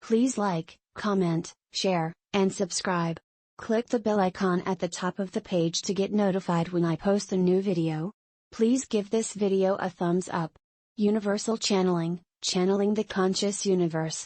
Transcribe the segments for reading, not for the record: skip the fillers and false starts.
Please like, comment, share, and subscribe. Click the bell icon at the top of the page to get notified when I post a new video. Please give this video a thumbs up. Universal Channeling, channeling the conscious universe.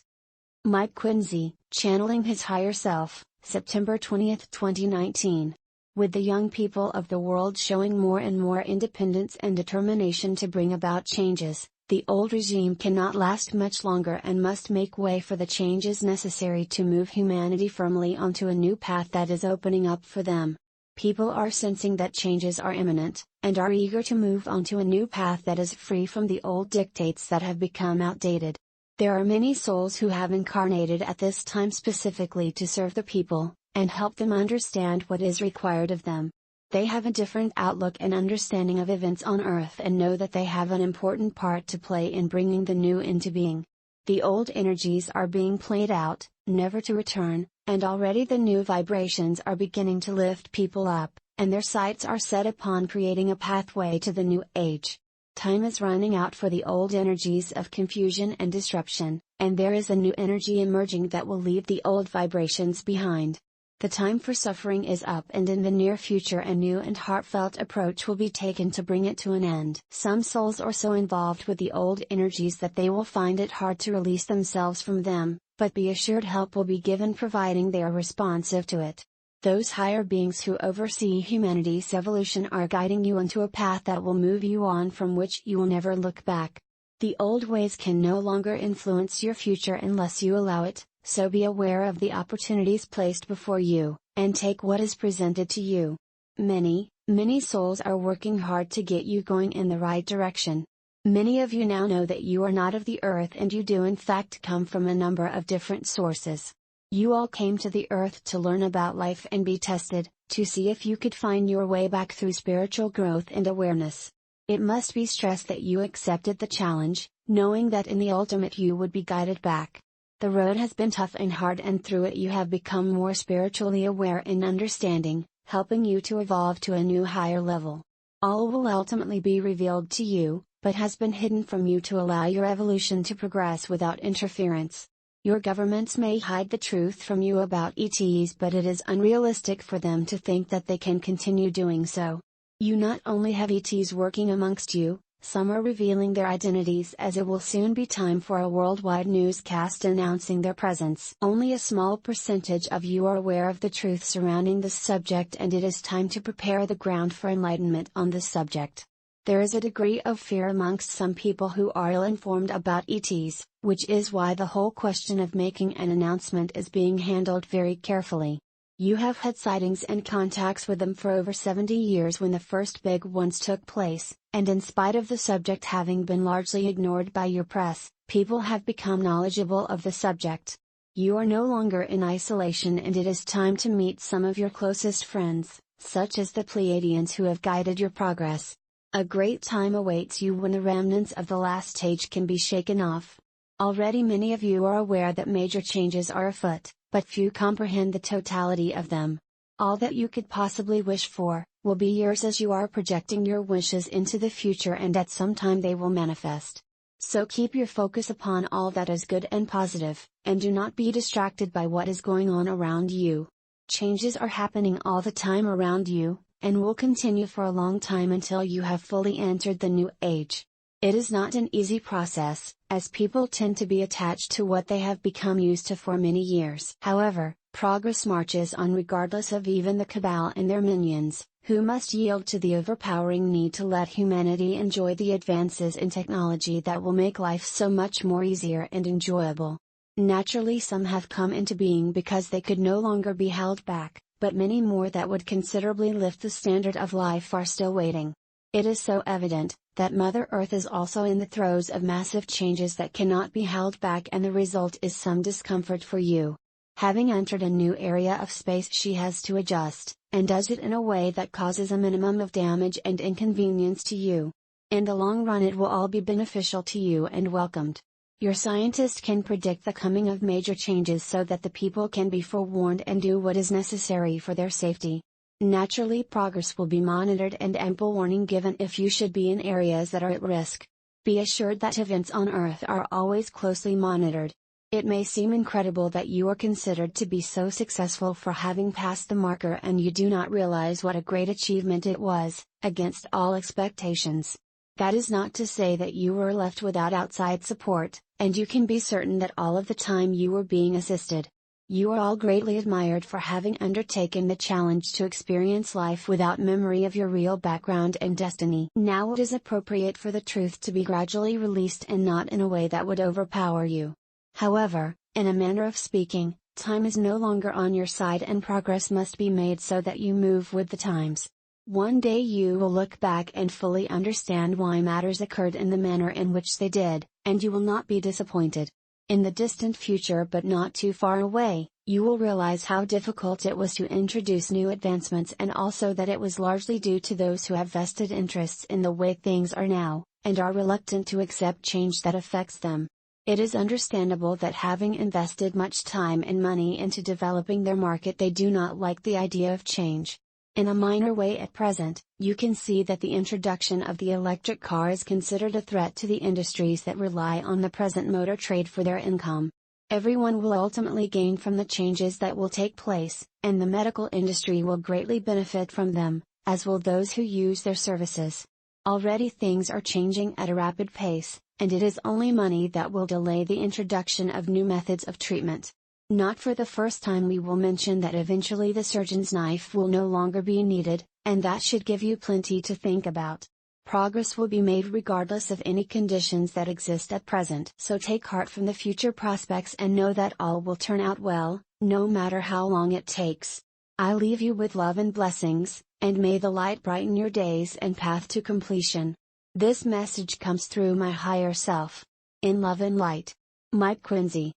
Mike Quinsey, channeling his higher self, September 20, 2019. With the young people of the world showing more and more independence and determination to bring about changes, the old regime cannot last much longer and must make way for the changes necessary to move humanity firmly onto a new path that is opening up for them. People are sensing that changes are imminent, and are eager to move onto a new path that is free from the old dictates that have become outdated. There are many souls who have incarnated at this time specifically to serve the people, and help them understand what is required of them. They have a different outlook and understanding of events on Earth and know that they have an important part to play in bringing the new into being. The old energies are being played out, never to return, and already the new vibrations are beginning to lift people up, and their sights are set upon creating a pathway to the new age. Time is running out for the old energies of confusion and disruption, and there is a new energy emerging that will leave the old vibrations behind. The time for suffering is up, and in the near future a new and heartfelt approach will be taken to bring it to an end. Some souls are so involved with the old energies that they will find it hard to release themselves from them, but be assured help will be given providing they are responsive to it. Those higher beings who oversee humanity's evolution are guiding you into a path that will move you on, from which you will never look back. The old ways can no longer influence your future unless you allow it. So be aware of the opportunities placed before you, and take what is presented to you. Many souls are working hard to get you going in the right direction. Many of you now know that you are not of the earth, and you do in fact come from a number of different sources. You all came to the earth to learn about life and be tested, to see if you could find your way back through spiritual growth and awareness. It must be stressed that you accepted the challenge, knowing that in the ultimate you would be guided back. The road has been tough and hard, and through it you have become more spiritually aware and understanding, helping you to evolve to a new higher level. All will ultimately be revealed to you, but has been hidden from you to allow your evolution to progress without interference. Your governments may hide the truth from you about ETs, but it is unrealistic for them to think that they can continue doing so. You not only have ETs working amongst you, some are revealing their identities, as it will soon be time for a worldwide newscast announcing their presence. Only a small percentage of you are aware of the truth surrounding this subject, and it is time to prepare the ground for enlightenment on this subject. There is a degree of fear amongst some people who are ill-informed about ETs, which is why the whole question of making an announcement is being handled very carefully. You have had sightings and contacts with them for over 70 years when the first big ones took place, and in spite of the subject having been largely ignored by your press, people have become knowledgeable of the subject. You are no longer in isolation, and it is time to meet some of your closest friends, such as the Pleiadians who have guided your progress. A great time awaits you when the remnants of the last stage can be shaken off. Already many of you are aware that major changes are afoot, but few comprehend the totality of them. All that you could possibly wish for, will be yours as you are projecting your wishes into the future, and at some time they will manifest. So keep your focus upon all that is good and positive, and do not be distracted by what is going on around you. Changes are happening all the time around you, and will continue for a long time until you have fully entered the new age. It is not an easy process, as people tend to be attached to what they have become used to for many years. However, progress marches on regardless of even the cabal and their minions, who must yield to the overpowering need to let humanity enjoy the advances in technology that will make life so much more easier and enjoyable. Naturally, some have come into being because they could no longer be held back, but many more that would considerably lift the standard of life are still waiting. It is so evident that Mother Earth is also in the throes of massive changes that cannot be held back, and the result is some discomfort for you. Having entered a new area of space, she has to adjust, and does it in a way that causes a minimum of damage and inconvenience to you. In the long run, it will all be beneficial to you and welcomed. Your scientist can predict the coming of major changes so that the people can be forewarned and do what is necessary for their safety. Naturally, progress will be monitored and ample warning given if you should be in areas that are at risk. Be assured that events on Earth are always closely monitored. It may seem incredible that you are considered to be so successful for having passed the marker, and you do not realize what a great achievement it was, against all expectations. That is not to say that you were left without outside support, and you can be certain that all of the time you were being assisted. You are all greatly admired for having undertaken the challenge to experience life without memory of your real background and destiny. Now it is appropriate for the truth to be gradually released, and not in a way that would overpower you. However, in a manner of speaking, time is no longer on your side, and progress must be made so that you move with the times. One day you will look back and fully understand why matters occurred in the manner in which they did, and you will not be disappointed. In the distant future, but not too far away, you will realize how difficult it was to introduce new advancements, and also that it was largely due to those who have vested interests in the way things are now, and are reluctant to accept change that affects them. It is understandable that having invested much time and money into developing their market, they do not like the idea of change. In a minor way at present, you can see that the introduction of the electric car is considered a threat to the industries that rely on the present motor trade for their income. Everyone will ultimately gain from the changes that will take place, and the medical industry will greatly benefit from them, as will those who use their services. Already things are changing at a rapid pace, and it is only money that will delay the introduction of new methods of treatment. Not for the first time we will mention that eventually the surgeon's knife will no longer be needed, and that should give you plenty to think about. Progress will be made regardless of any conditions that exist at present. So take heart from the future prospects and know that all will turn out well, no matter how long it takes. I leave you with love and blessings, and may the light brighten your days and path to completion. This message comes through my higher self. In love and light. Mike Quinsey.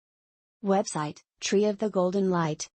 Website, Tree of the Golden Light.